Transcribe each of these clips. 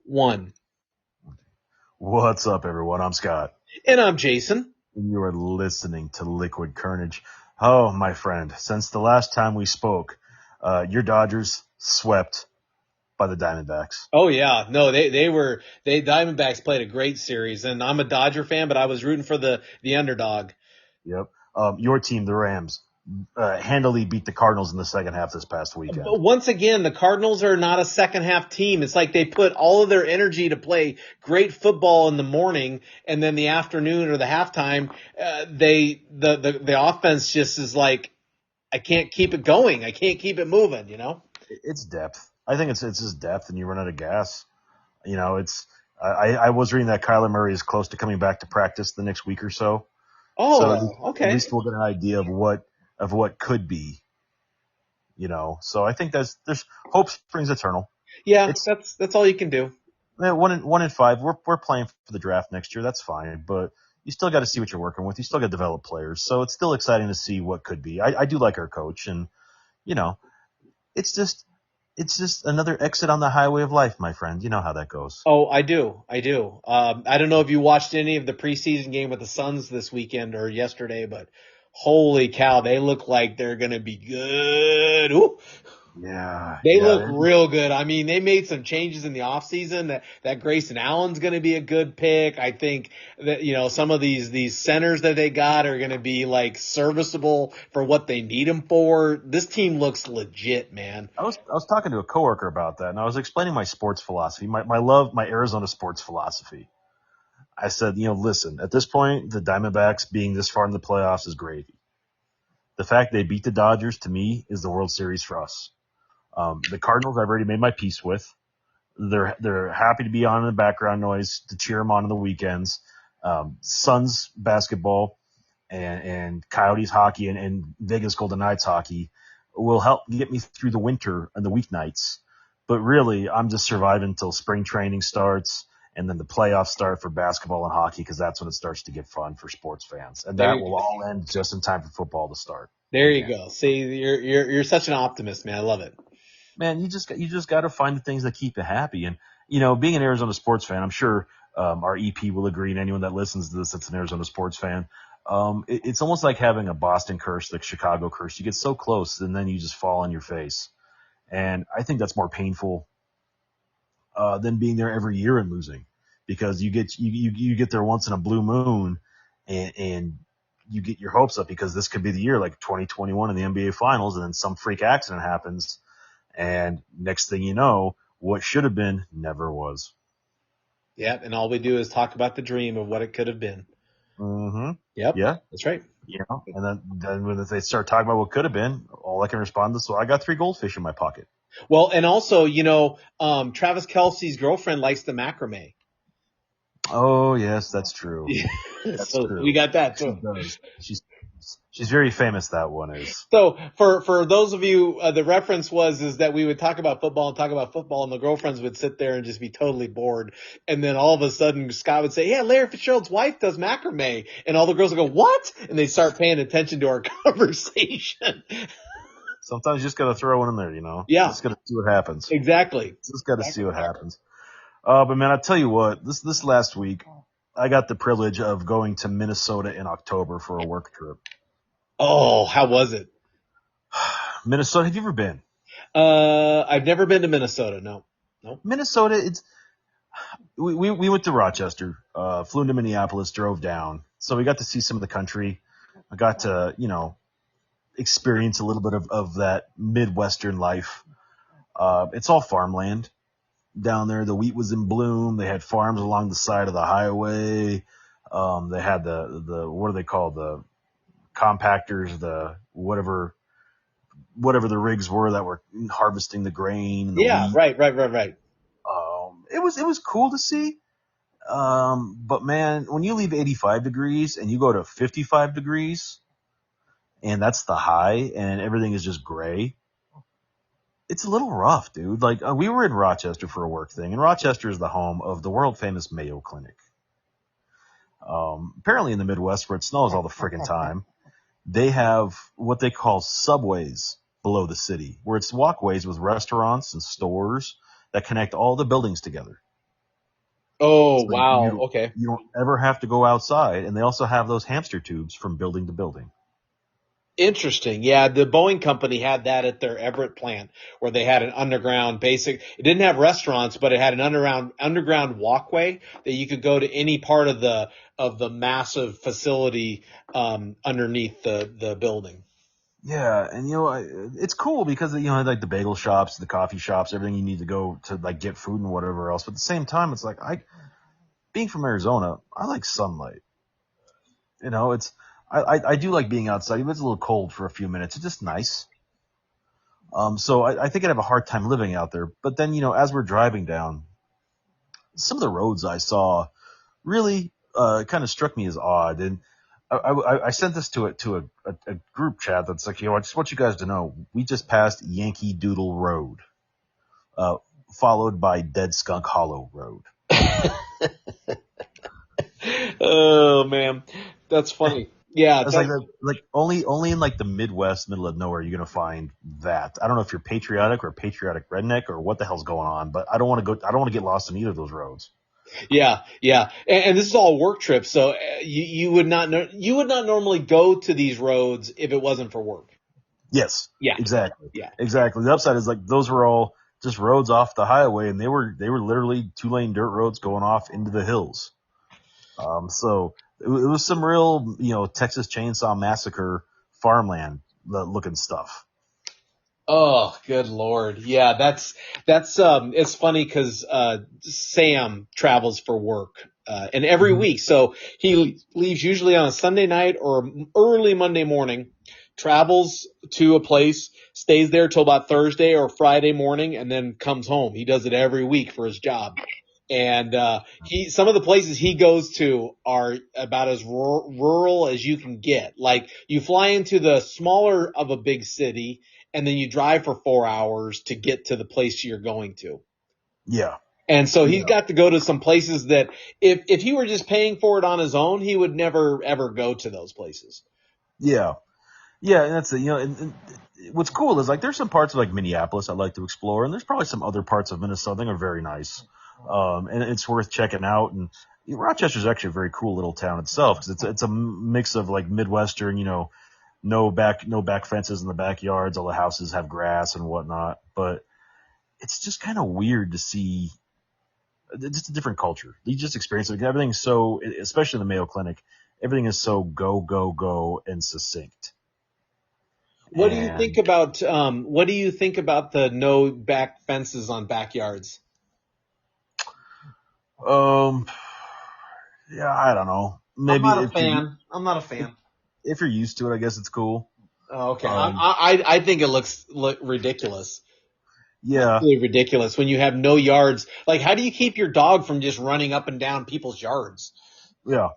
One. What's up, everyone? I'm Scott, And I'm Jason. and you are listening to Liquid Carnage. Oh, my friend, since the last time we spoke, your Dodgers swept by the Diamondbacks. Oh yeah, no, they Diamondbacks played a great series, and I'm a Dodger fan, but I was rooting for the underdog. Yep. Your team, the Rams, handily beat the Cardinals in the second half this past weekend. But once again, the Cardinals are not a second half team. It's like they put all of their energy to play great football in the morning, and then the afternoon or the halftime, the offense just is like, I can't keep it going. I can't keep it moving. It's depth. I think it's just depth, and you run out of gas. It's. I was reading that Kyler Murray is close to coming back to practice the next week or so. So Oh, at okay. least we'll get an idea of what could be. So I think there's hope springs eternal. Yeah, It's that's all you can do. 1 in 5. We're playing for the draft next year. That's fine, but you still got to see what you're working with. You still got to develop players, so it's still exciting to see what could be. I do like our coach, and you know, it's just another exit on the highway of life, my friend. You know how that goes. Oh, I do. I do. I don't know if you watched any of the preseason game with the Suns this weekend or yesterday, but holy cow, they look like they're going to be good. Ooh, Yeah, they look yeah. real good. I mean, they made some changes in the offseason that Grayson Allen's going to be a good pick. I think that, some of these centers that they got are going to be like serviceable for what they need them for. This team looks legit, man. I was talking to a coworker about that, and I was explaining my sports philosophy, my Arizona sports philosophy. I said, listen, at this point, the Diamondbacks being this far in the playoffs is gravy. The fact they beat the Dodgers to me is the World Series for us. The Cardinals, I've already made my peace with. They're happy to be on in the background noise to cheer them on the weekends. Suns basketball and Coyotes hockey and Vegas Golden Knights hockey will help get me through the winter and the weeknights. But really, I'm just surviving until spring training starts and then the playoffs start for basketball and hockey because that's when it starts to get fun for sports fans. And There that you will go. all end just in time for football to start There you again. go. See, you're such an optimist, man. I love it. Man, you just got to find the things that keep you happy. And being an Arizona sports fan, I'm sure our EP will agree, and anyone that listens to this that's an Arizona sports fan, it's almost like having a Boston curse, the Chicago curse. You get so close, and then you just fall on your face. And I think that's more painful than being there every year and losing, because you get there once in a blue moon, and you get your hopes up because this could be the year, like 2021 in the NBA Finals, and then some freak accident happens and next thing you know, what should have been never was. Yeah, and all we do is talk about the dream of what it could have been. Mm-hmm. Yep, Yeah. that's right. And then when they start talking about what could have been, all I can respond is, so I got 3 goldfish in my pocket. Well, and also, Travis Kelsey's girlfriend likes the macrame. Oh, yes, that's true. That's So we true. got that She too. does. She's very famous, that one is. So for those of you, the reference is that we would talk about football, and the girlfriends would sit there and just be totally bored, and then all of a sudden Scott would say, "Yeah, Larry Fitzgerald's wife does macrame," and all the girls would go, "What?" And they start paying attention to our conversation. Sometimes you just got to throw one in there, Yeah, Just got to see what happens. exactly. Just got to see what happens. But man, I tell you what, this last week, I got the privilege of going to Minnesota in October for a work trip. Oh, how was it? Minnesota, have you ever been? I've never been to Minnesota. No, no. Minnesota, we went to Rochester, flew into Minneapolis, drove down. So we got to see some of the country. I got to, experience a little bit of that Midwestern life. It's all farmland down there. The wheat was in bloom. They had farms along the side of the highway. They had the what are they called? The compactors, the whatever the rigs were that were harvesting the grain and the Yeah, wheat. right. It was cool to see. But man, when you leave 85 degrees and you go to 55 degrees, and that's the high, and everything is just gray, it's a little rough, dude. Like, we were in Rochester for a work thing, and Rochester is the home of the world famous Mayo Clinic. Apparently in the Midwest, where it snows all the freaking time, they have what they call subways below the city, where it's walkways with restaurants and stores that connect all the buildings together. Oh, So wow. Okay. you don't ever have to go outside. And they also have those hamster tubes from building to building. Interesting. Yeah, the Boeing company had that at their Everett plant where they had an underground basic. It didn't have restaurants, but it had an underground walkway that you could go to any part of the massive facility underneath the building. Yeah, and it's cool because like the bagel shops, the coffee shops, everything you need to go to like get food and whatever else. But at the same time, it's like being from Arizona, I like sunlight. It's I do like being outside. Even if it's a little cold for a few minutes, it's just nice. So I think I'd have a hard time living out there. But then as we're driving down, some of the roads I saw really kind of struck me as odd. And I sent this to a group chat that's like, I just want you guys to know, we just passed Yankee Doodle Road, uh, followed by Dead Skunk Hollow Road. Oh man, that's funny. Yeah, It's like only in like the Midwest, middle of nowhere, you're gonna find that. I don't know if you're patriotic or patriotic redneck or what the hell's going on, but I don't want to go. I don't want to get lost in either of those roads. yeah, yeah. And this is all work trips, so you would not know, you would not normally go to these roads if it wasn't for work. Yes, Yeah, exactly, yeah. exactly. The upside is like those were all just roads off the highway, and they were literally 2-lane dirt roads going off into the hills. So it was some real Texas Chainsaw Massacre farmland looking stuff. Oh, good Lord. Yeah, it's funny because, Sam travels for work, and every Mm-hmm. week. So he leaves usually on a Sunday night or early Monday morning, travels to a place, stays there till about Thursday or Friday morning, and then comes home. He does it every week for his job. And, some of the places he goes to are about as rural as you can get. Like you fly into the smaller of a big city and then you drive for 4 hours to get to the place you're going to. Yeah, And so he's yeah, got to go to some places that if he were just paying for it on his own, he would never ever go to those places. yeah. Yeah, and that's it. And what's cool is like there's some parts of like Minneapolis I'd like to explore, and there's probably some other parts of Minnesota that are very nice, and it's worth checking out. And Rochester's actually a very cool little town itself because it's a mix of like Midwestern, no back fences in the backyards, all the houses have grass and whatnot, but it's just kind of weird to see just a different culture. You just experience it. Everything's so, especially in the Mayo Clinic, everything is so go go go and succinct. And What do you think about the no back fences on backyards? Um, yeah, I don't know. I'm Maybe not a fan. I'm not a if, fan. if you're used to it, I guess it's cool. Oh, okay. Um, I think it look ridiculous. yeah, Absolutely ridiculous when you have no yards. Like, how do you keep your dog from just running up and down people's yards? yeah.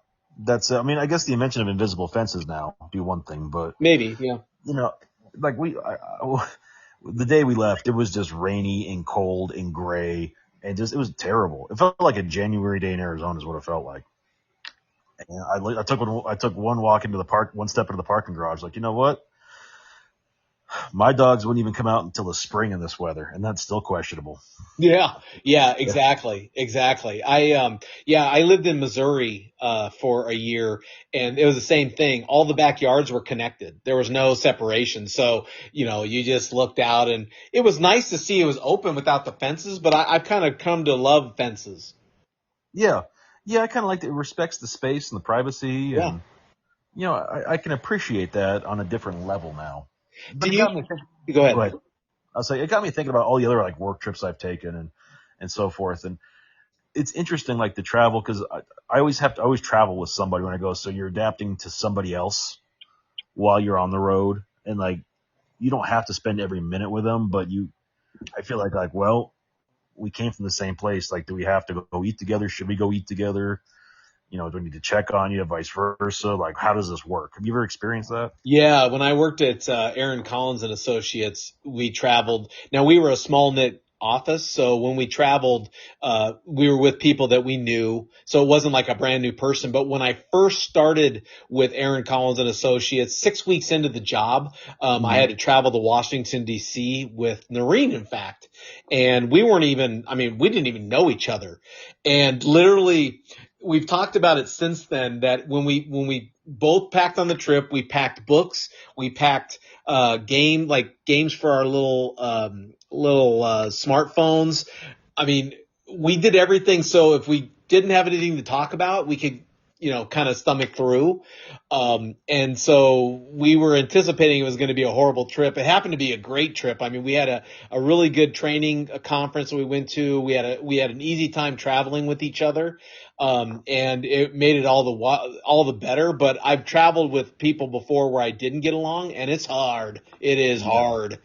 That's. I mean, I guess the invention of invisible fences now would be one thing, but Maybe, yeah. you know, like the day we left, it was just rainy and cold and gray, and just it was terrible. It felt like a January day in Arizona is what it felt like. And I took one walk into the park, one step into the parking garage. Like, you know what? My dogs wouldn't even come out until the spring in this weather, and that's still questionable. Yeah, yeah, exactly, exactly. Yeah, I lived in Missouri, for a year, and it was the same thing. All the backyards were connected. There was no separation. So, you just looked out and it was nice to see it was open without the fences, but I've kind of come to love fences. Yeah, yeah, I kind of like that. It respects the space and the privacy, Yeah. and I can appreciate that on a different level now. But Do it you, got me thinking. go Go ahead. ahead. I'll say it got me thinking about all the other like work trips I've taken and so forth. And it's interesting, like the travel, because I always travel with somebody when I go. So you're adapting to somebody else while you're on the road, and like you don't have to spend every minute with them, but I feel like well, we came from the same place. Like, do we have to go eat together? Should we go eat together? Do we need to check on you? Vice versa. Like, how does this work? Have you ever experienced that? Yeah, when I worked at, Aaron Collins and Associates, we traveled. Now we were a small knit office. So when we traveled, we were with people that we knew. So it wasn't like a brand new person. But when I first started with Aaron Collins and Associates, 6 weeks into the job, I had to travel to Washington, D.C. with Noreen, in fact. And we weren't even, I mean, we didn't even know each other. And literally, we've talked about it since then that when we both packed on the trip, we packed books, we packed games for our little smartphones. I mean, we did everything so if we didn't have anything to talk about, we could, kind of stomach through. And so we were anticipating it was going to be a horrible trip. It happened to be a great trip. I mean, we had a really good training conference that we went to. We had an easy time traveling with each other. And it made it all the better. But I've traveled with people before where I didn't get along, and it's hard. It is hard.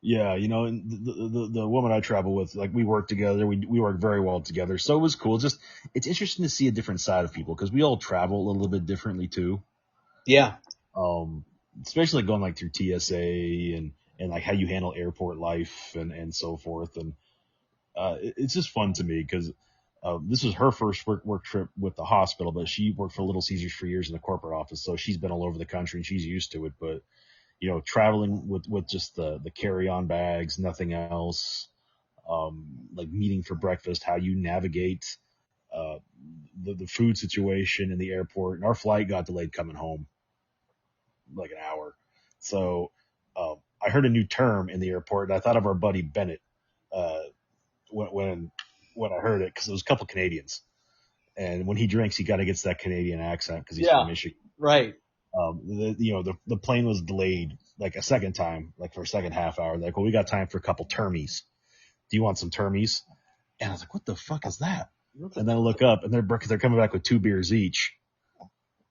Yeah, and the woman I travel with, like we work together, we work very well together. So it was cool. It's interesting to see a different side of people because we all travel a little bit differently too. Yeah. Especially going like through TSA and like how you handle airport life and so forth. And it's just fun to me because this was her first work trip with the hospital, but she worked for Little Caesars for years in the corporate office, so she's been all over the country and she's used to it. But traveling with just the carry-on bags, nothing else, like meeting for breakfast, how you navigate the food situation in the airport. And our flight got delayed coming home like an hour. So I heard a new term in the airport, and I thought of our buddy Bennett uh, when I heard it because it was a couple Canadians. And when he drinks, he kind of gets that Canadian accent because he's from Michigan. Right. The plane was delayed like a second time, like for a second half hour. Like, well, we got time for a couple termies. Do you want some termies? And I was like, what the fuck is that? And then I look up and they're coming back with 2 beers each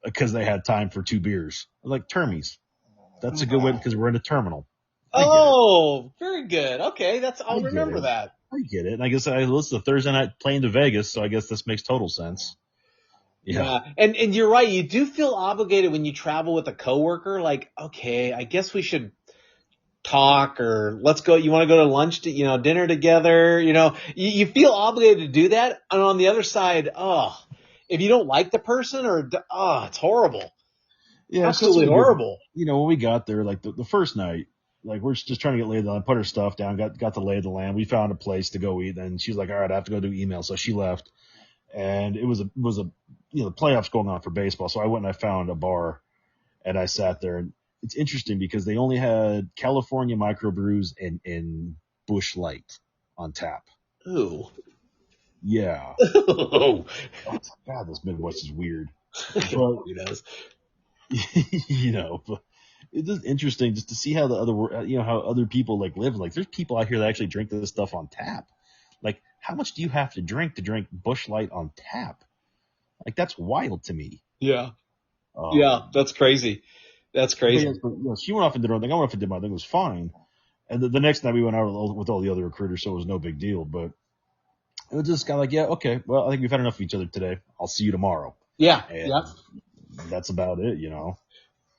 because they had time for 2 beers. I'm like, termies. That's a good way because we're in a terminal. Oh, very good. Okay, I'll remember that. I get it. And I guess I listened to Thursday night plane to Vegas, so I guess this makes total sense. Yeah. And you're right. You do feel obligated when you travel with a coworker. Like, okay, I guess we should talk or let's go. You want to go to lunch to, dinner together? You feel obligated to do that. And on the other side, if you don't like the person it's horrible. Yeah. Absolutely horrible. When we got there, like the first night, like we're just trying to get laid on, put her stuff down, got the lay of the land. We found a place to go eat. Then she's like, all right, I have to go do email. So she left. And it was a the playoffs going on for baseball. So I went and I found a bar and I sat there. And it's interesting because they only had California microbrews and Busch Light on tap. Ooh. Yeah. Oh. God, this Midwest is weird. But, but it's just interesting just to see how how other people like live. Like there's people out here that actually drink this stuff on tap. Like, how much do you have to drink Busch Light on tap? Like, that's wild to me. Yeah. Yeah, that's crazy. That's crazy. She went off and did her thing. I went off and did my thing. It was fine. And the next night we went out with all the other recruiters, so it was no big deal. But it was just kind of like, yeah, okay, well, I think we've had enough of each other today. I'll see you tomorrow. Yeah. And that's about it,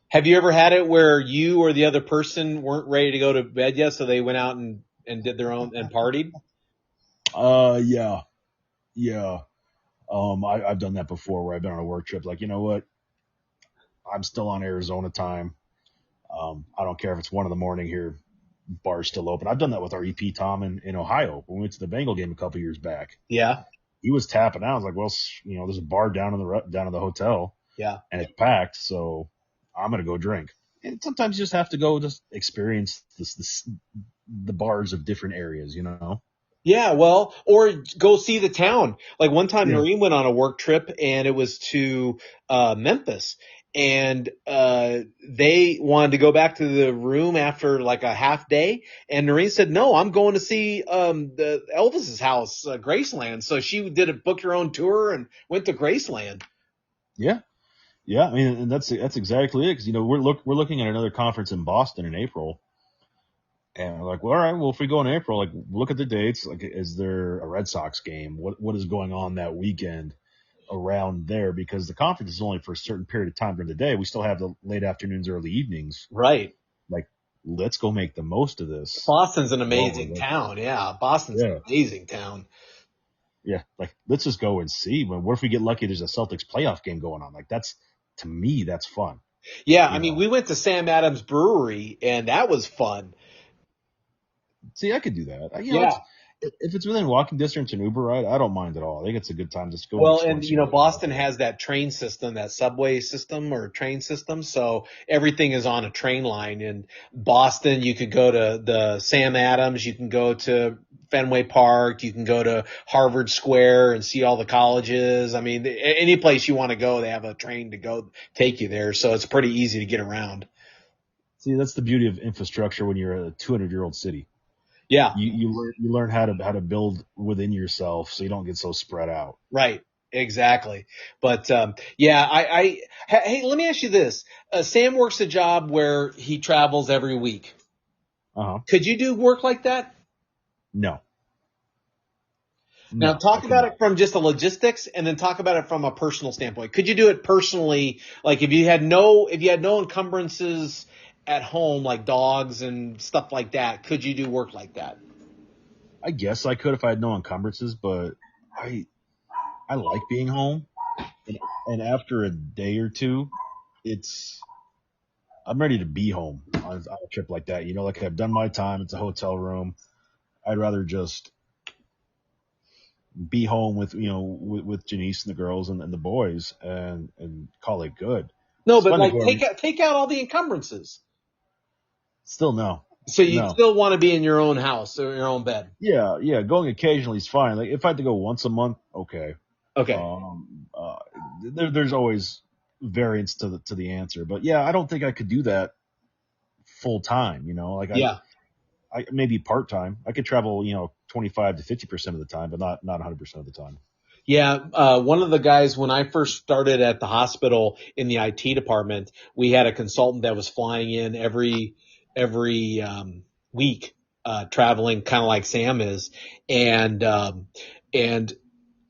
Have you ever had it where you or the other person weren't ready to go to bed yet, so they went out and did their own and partied? Yeah. I've done that before where I've been on a work trip. Like, you know what? I'm still on Arizona time. I don't care if it's 1 a.m. here. Bar's still open. I've done that with our EP Tom in Ohio when we went to the Bengal game a couple years back. Yeah. He was tapping out. I was like, well, there's a bar down in the hotel. Yeah. And it's packed, so I'm gonna go drink. And sometimes you just have to go just experience the bars of different areas, Yeah, well, or go see the town. Like one time, Noreen went on a work trip, and it was to Memphis, and they wanted to go back to the room after like a half day, and Noreen said, "No, I'm going to see the Elvis's house, Graceland." So she booked her own tour and went to Graceland. Yeah. I mean, and that's exactly it. Because we're looking at another conference in Boston in April. And we're like, well, all right, well, if we go in April, like, look at the dates. Like, is there a Red Sox game? What is going on that weekend around there? Because the conference is only for a certain period of time during the day. We still have the late afternoons, early evenings. Right. Like, let's go make the most of this Boston's an while we're amazing there. town. Yeah, Boston's an Yeah. amazing town. Yeah. Like, let's just go and see. But what if we get lucky? There's a Celtics playoff game going on. Like, to me, that's fun. Yeah, I You mean, know, we went to Sam Adams Brewery, and that was fun. see, I could do that. Yeah. If it's within walking distance and Uber ride, I don't mind at all. I think it's a good time just to go and Well, explore and and you see know, what's going on. Boston has that train system, that subway system or train system. So everything is on a train line. In Boston, you could go to the Sam Adams, you can go to Fenway Park, you can go to Harvard Square and see all the colleges. I mean, any place you want to go, they have a train to go take you there. So it's pretty easy to get around. See, that's the beauty of infrastructure when you're a 200-year-old city. Yeah, You learn how to build within yourself so you don't get so spread out. right. Exactly. But, yeah, hey, let me ask you this. Sam works a job where he travels every week. Uh-huh. Could you do work like that? No. Now No, I talk could about not. it from just a logistics and then talk about it from a personal standpoint. Could you do it personally? Like if you had no encumbrances at home, like dogs and stuff like that, could you do work like that? I guess I could if I had no encumbrances, but I I like being home, and after a day or two, it's I'm ready to be home on a trip like that. Like I've done my time. It's a hotel room. I'd rather just be home with Janice and the girls and the boys and call it good. No, It's but fun to like go every. take out all the encumbrances. Still no, So you no. still want to be in your own house or your own bed. Yeah, yeah. Going occasionally is fine. Like if I had to go once a month, okay. Okay. Um, uh, there's always variance to the answer, but yeah, I don't think I could do that full time. Like Yeah. I maybe part time. I could travel, 25 to 50% of the time, but not 100% of the time. Yeah, one of the guys when I first started at the hospital in the IT department, we had a consultant that was flying in every week, traveling kind of like Sam is, and and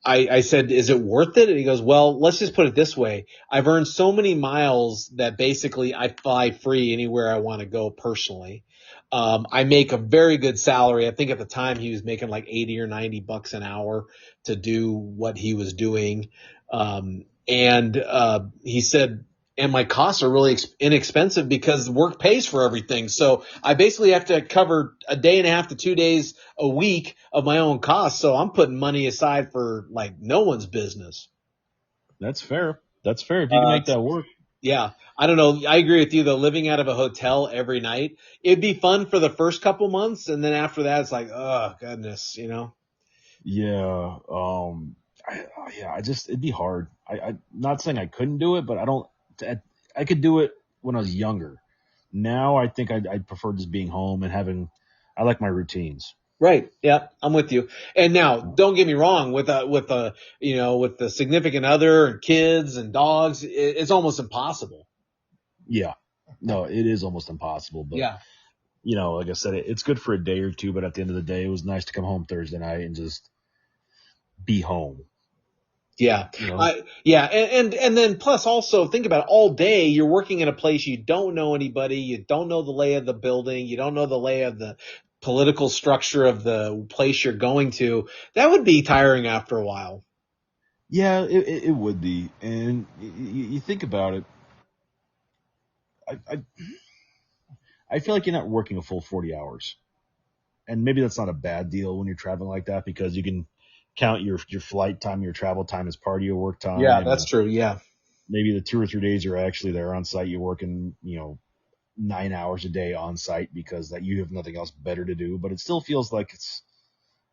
I said, is it worth it? And he goes, well, let's just put it this way. I've earned so many miles that basically I fly free anywhere I want to go personally. I make a very good salary. I think at the time he was making like 80 or $90 an hour to do what he was doing. And he said, and my costs are really inexpensive because work pays for everything. So I basically have to cover a day and a half to 2 days a week of my own costs. So I'm putting money aside for like no one's business. That's fair. That's fair if you can Uh, make that work. yeah, I don't know. I agree with you though. Living out of a hotel every night, it'd be fun for the first couple months. And then after that, it's like, oh goodness, you know? Yeah. Yeah. It'd be hard. I'm not saying I couldn't do it, but I could do it when I was younger. Now I think I'd prefer just being home and I like my routines. Right. Yeah, I'm with you. And now, don't get me wrong. With the significant other and kids and dogs, it's almost impossible. Yeah. No, it is almost impossible, but Yeah. like I said, it's good for a day or two, but at the end of the day, it was nice to come home Thursday night and just be home. Yeah. You know, Yeah. And then plus also think about it, all day you're working in a place you don't know anybody. You don't know the lay of the building. You don't know the lay of the political structure of the place you're going to. That would be tiring after a while. yeah, it would be. And you think about it, I, I I feel like you're not working a full 40 hours, and maybe that's not a bad deal when you're traveling like that because you can count your flight time, your travel time as part of your work Yeah, time, that's and true. Yeah. maybe the 2 or 3 days you're actually there on site, you're working 9 hours a day on site because that you have nothing else better to do. But it still feels like it's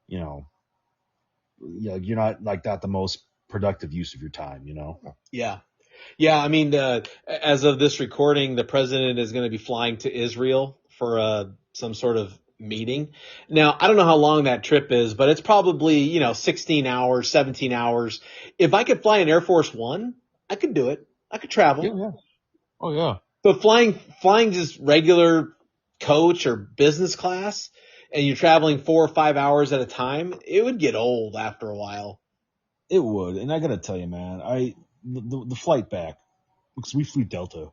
you know you're not like that the most productive use of your time. Yeah. Yeah, I mean, as of this recording, the president is going to be flying to Israel for some sort of meeting. Now, I don't know how long that trip is, but it's probably, 16 hours, 17 hours. If I could fly an Air Force One, I could do it. I could Yeah, travel. yeah. Oh yeah. But flying just regular coach or business class, and you're traveling 4 or 5 hours at a time, it would get old after a while. It would, and I gotta tell you, man, the flight back because we flew Delta.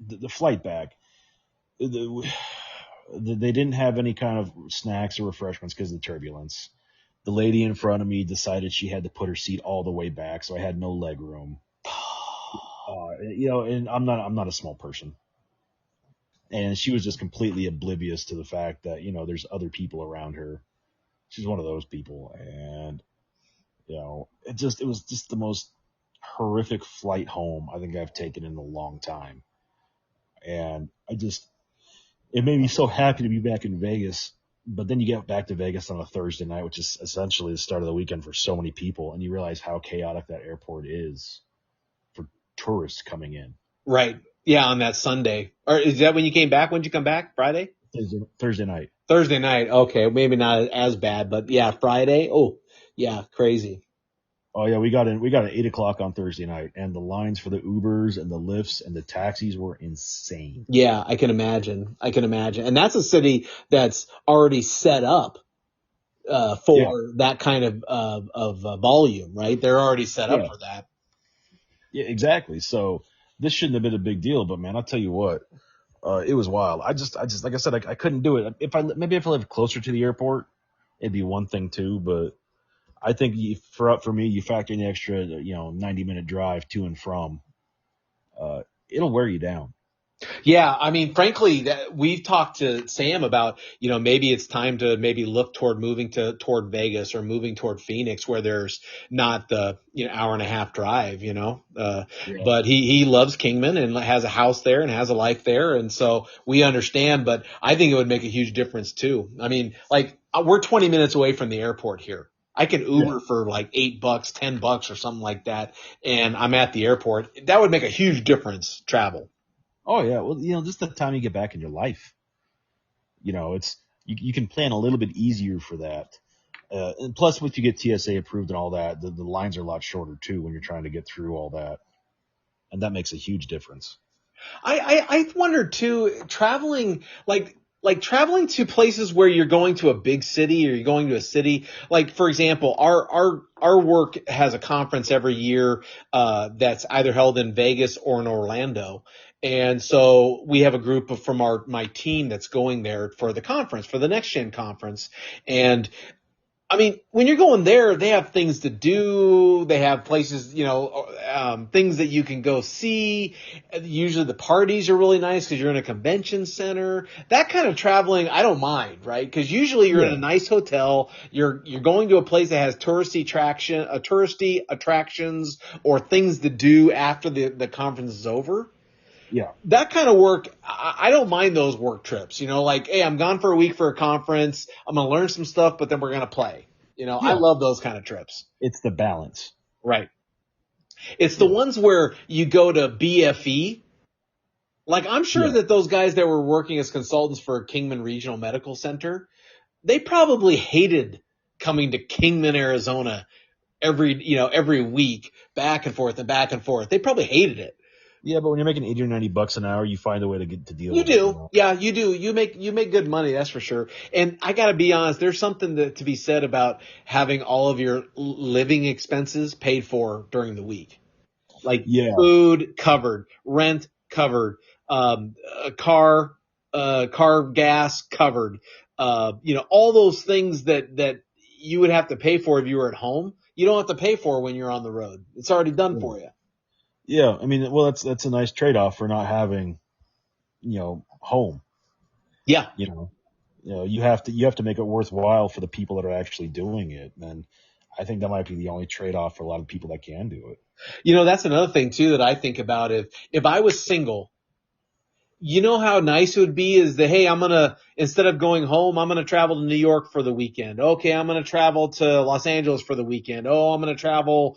The flight back, they didn't have any kind of snacks or refreshments because of the turbulence. The lady in front of me decided she had to put her seat all the way back, so I had no leg room. And I'm not a small person, and she was just completely oblivious to the fact that there's other people around her. She's one of those people, and it was just the most horrific flight home I think I've taken in a long time, and it made me so happy to be back in Vegas. But then you get back to Vegas on a Thursday night, which is essentially the start of the weekend for so many people, and you realize how chaotic that airport is for tourists coming in. Right. Yeah, on that Sunday. Or is that when you came back? When did you come back? Friday? Thursday night. Thursday night. Okay, maybe not as bad, but yeah, Friday. Oh, yeah, crazy. Oh yeah, we got at 8 o'clock on Thursday night, and the lines for the Ubers and the Lyfts and the taxis were insane. Yeah, I can imagine. I can imagine. And that's a city that's already set up for that kind of volume, right? They're already set up Yeah, for that. yeah, exactly. So this shouldn't have been a big deal, but man, I'll tell you what, it was wild. Like I said, I couldn't do it. If I lived closer to the airport, it'd be one thing too. But I think for me, you factor in the extra, 90-minute drive to and from. It'll wear you down. Yeah, I mean, frankly, we've talked to Sam about, maybe it's time to maybe look toward moving toward Vegas or moving toward Phoenix where there's not the, hour and a half drive, Yeah. but he loves Kingman and has a house there and has a life there. And so we understand, but I think it would make a huge difference too. I mean, like we're 20 minutes away from the airport here. I can Uber for like $8, $10 or something like that. And I'm at the airport. That would make a huge difference travel. Oh yeah. Well, just the time you get back in your life, it's you can plan a little bit easier for that. And plus, if you get TSA approved and all that, the lines are a lot shorter too when you're trying to get through all that, and that makes a huge difference. I wondered too, traveling like traveling to places where you're going to a big city or you're going to a city. Like for example, our work has a conference every year that's either held in Vegas or in Orlando. And so we have a group from my team that's going there for the conference, for the Next Gen conference. And I mean, when you're going there, they have things to do. They have places, things that you can go see. Usually the parties are really nice because you're in a convention center. That kind of traveling, I don't mind, right? Because usually you're in a nice hotel. You're going to a place that has touristy attractions or things to do after the conference is over. Yeah. That kind of work, I don't mind those work trips. Like, hey, I'm gone for a week for a conference. I'm going to learn some stuff, but then we're going to play. I love those kind of trips. It's the balance. Right. It's the ones where you go to BFE. Like, I'm sure that those guys that were working as consultants for Kingman Regional Medical Center, they probably hated coming to Kingman, Arizona every week, back and forth and back and forth. They probably hated it. Yeah, but when you're making $80 or $90 an hour, you find a way to get to deal You with do. it. Yeah, you do. You make good money, that's for sure. And I got to be honest, there's something to be said about having all of your living expenses paid for during the week. Like food covered, rent covered, car gas covered, all those things that you would have to pay for if you were at home. You don't have to pay for when you're on the road. It's already done for you. Yeah, I mean, well, that's a nice trade-off for not having, home. Yeah. You have to make it worthwhile for the people that are actually doing it, and I think that might be the only trade-off for a lot of people that can do it. That's another thing too that I think about. If I was single, how nice it would be is that, hey, instead of going home, I'm going to travel to New York for the weekend. Okay, I'm going to travel to Los Angeles for the weekend. Oh, I'm going to travel,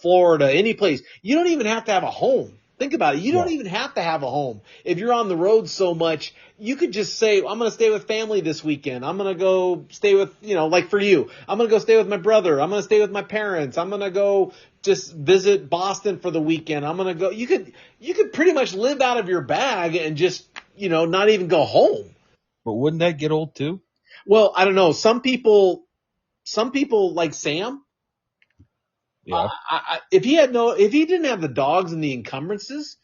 Florida, any place. You don't even have to have a home. Think about it. You don't even have to have a home. If you're on the road so much, you could just say, I'm going to stay with family this weekend. I'm going to go stay with, like for you, I'm going to go stay with my brother. I'm going to stay with my parents. I'm going to go just visit Boston for the weekend. I'm going to go. You could pretty much live out of your bag and just, not even go home. But wouldn't that get old too? Well, I don't know. Some people like Sam. Yeah. If he didn't have the dogs and the encumbrances,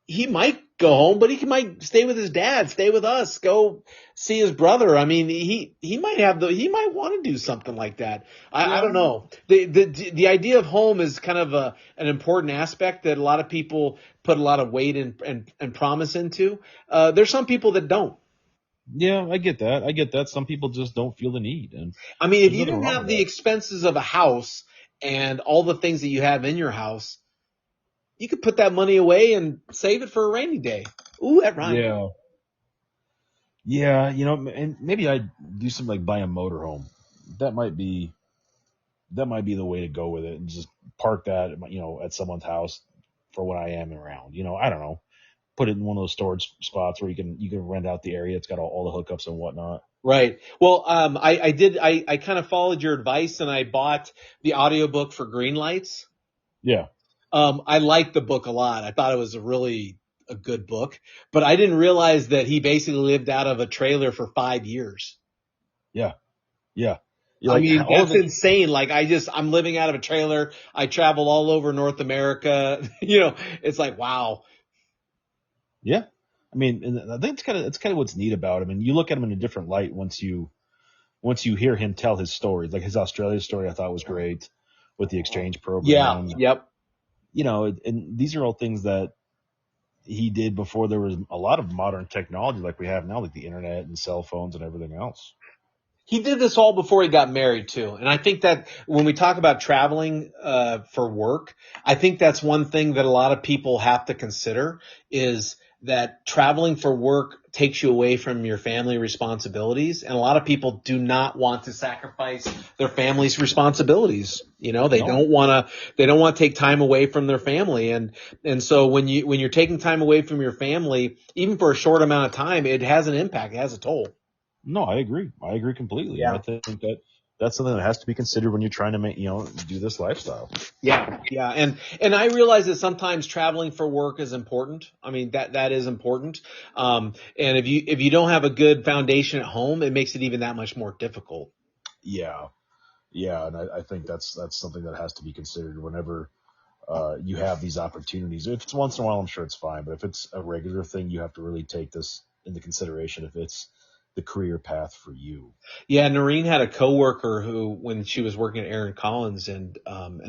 he might go home, but might stay with his dad, stay with us, go see his brother. I mean, he might he might want to do something like that. I Yeah. don't know. The idea of home is kind of an important aspect that a lot of people put a lot of weight and promise into. There's some people that don't. Yeah, I get that. I get that. Some people just don't feel the need, and I mean, if there's you nothing didn't wrong have with the that. expenses of a house and all the things that you have in your house, you could put that money away and save it for a rainy day. Ooh, that rhymed. Yeah. Yeah, and maybe I'd do something like buy a motorhome. That might be that might be the way to go with it, and just park that, at someone's house for when I am around. I don't know. Put it in one of those storage spots where you can rent out the area. It's got all the hookups and whatnot. Right. Well, I kind of followed your advice and I bought the audiobook for Green Lights. Yeah, I liked the book a lot. I thought it was a good book, but I didn't realize that he basically lived out of a trailer for 5 years. yeah, yeah. You I like mean, all of that's it. insane. Like I'm living out of a trailer. I travel all over North America. It's like, wow. Yeah, I mean, and I think it's kind of what's neat about him. And you look at him in a different light once you hear him tell his stories. Like his Australia story, I thought was great with the exchange Yeah. program. Yep. And these are all things that he did before there was a lot of modern technology like we have now, like the internet and cell phones and everything else. He did this all before he got married too. And I think that when we talk about traveling for work, I think that's one thing that a lot of people have to consider is that traveling for work takes you away from your family responsibilities. And a lot of people do not want to sacrifice their family's responsibilities. No, They don't want to take time away from their family. And so when you're taking time away from your family, even for a short amount of time, it has an impact. It has a toll. no, I agree. I agree completely, and I Yeah. think that's something that has to be considered when you're trying to do this lifestyle. Yeah, yeah, and I realize that sometimes traveling for work is important. I mean that is important. And if you don't have a good foundation at home, it makes it even that much more difficult. Yeah, yeah, and I think that's something that has to be considered whenever you have these opportunities. If it's once in a while, I'm sure it's fine, but if it's a regular thing, you have to really take this into consideration if it's the career path for you. Yeah, Noreen had a coworker who, when she was working at Aaron Collins and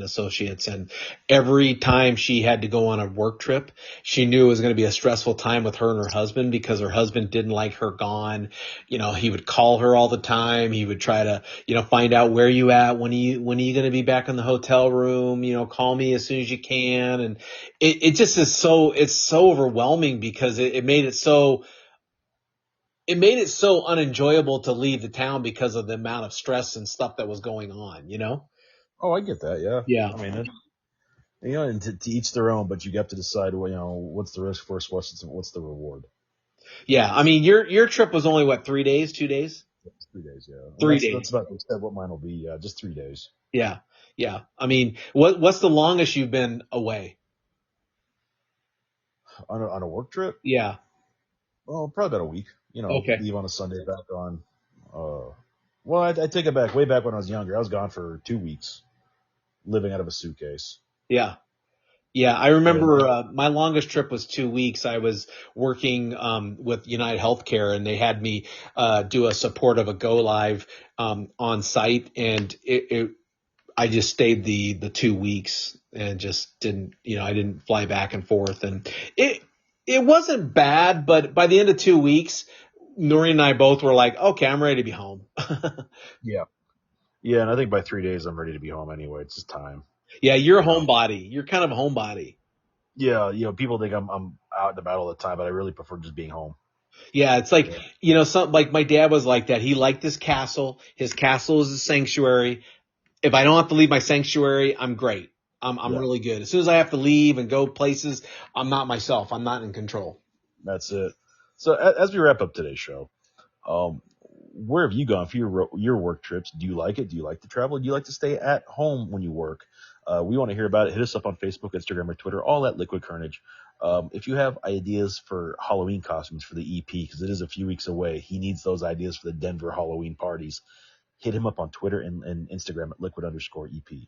Associates, and every time she had to go on a work trip, she knew it was going to be a stressful time with her and her husband because her husband didn't like her gone. He would call her all the time. He would try to, find out where you at, when are you going to be back in the hotel room? Call me as soon as you can. And it just is it's so overwhelming because it made it so unenjoyable to leave the town because of the amount of stress and stuff that was going on. Oh, I get that. Yeah, Yeah. I mean, and to each their own, but you have to decide, well, what's the risk versus what's the reward. Yeah. I mean, your trip was only what, 3 days, 2 days? It's 3 days, yeah, and Three that's days. about what mine will be. Yeah, just 3 days Yeah. Yeah. I mean, what's the longest you've been away? on a work trip. Yeah. Well, probably about a week. Okay. Leave on a Sunday, back on. Uh, well, I take it back. Way back when I was younger, I was gone for 2 weeks, living out of a suitcase. Yeah. Yeah, I Yeah, remember my longest trip was 2 weeks. I was working with United Healthcare, and they had me do a support of a go live on site, and I just stayed the 2 weeks and just didn't, I didn't fly back and forth. And it wasn't bad, but by the end of 2 weeks, Noreen and I both were like, okay, I'm ready to be home. yeah, yeah. And I think by 3 days, I'm ready to be home anyway. It's just time. Yeah, you're a You know. homebody. You're kind of a homebody. Yeah, people think I'm out and about all the time, but I really prefer just being home. Yeah, it's like, Yeah, some, like my dad was like that. He liked his castle. His castle is a sanctuary. If I don't have to leave my sanctuary, I'm great. I'm yeah. really good. As soon as I have to leave and go places, I'm not myself. I'm not in control. That's it. So as we wrap up today's show, um, where have you gone for your work trips? Do you like it? Do you like to travel? Do you like to stay at home when you work? We want to hear about it. Hit us up on Facebook, Instagram, or Twitter, all at Liquid Carnage. If you have ideas for Halloween costumes for the EP, because it is a few weeks away, he needs those ideas for the Denver Halloween parties. Hit him up on Twitter and Instagram at liquid_EP.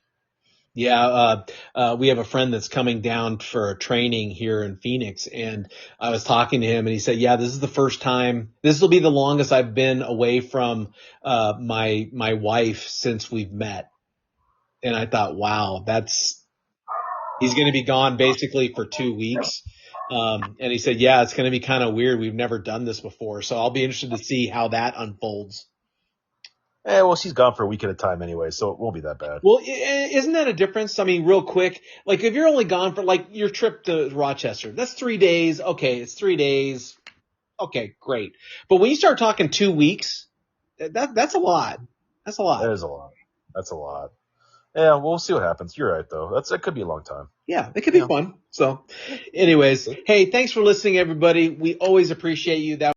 Yeah, we have a friend that's coming down for a training here in Phoenix, and I was talking to him, and he said, "Yeah, this is the first time. This will be the longest I've been away from my wife since we've met." And I thought, wow, that's he's going to be gone basically for 2 weeks. And he said, "Yeah, it's going to be kind of weird. We've never done this before, so I'll be interested to see how that unfolds." Well, she's gone for a week at a time anyway, so it won't be that bad. Well, isn't that a difference? I mean, real quick, like if you're only gone for like your trip to Rochester, that's 3 days. Okay, it's 3 days. Okay, great. But when you start talking 2 weeks, that's a lot. That's a That lot. is a lot. That's a lot. Yeah, we'll see what happens. You're right, though. That could be a long time. Yeah, it could be fun. So, anyways, hey, thanks for listening, everybody. We always appreciate you. That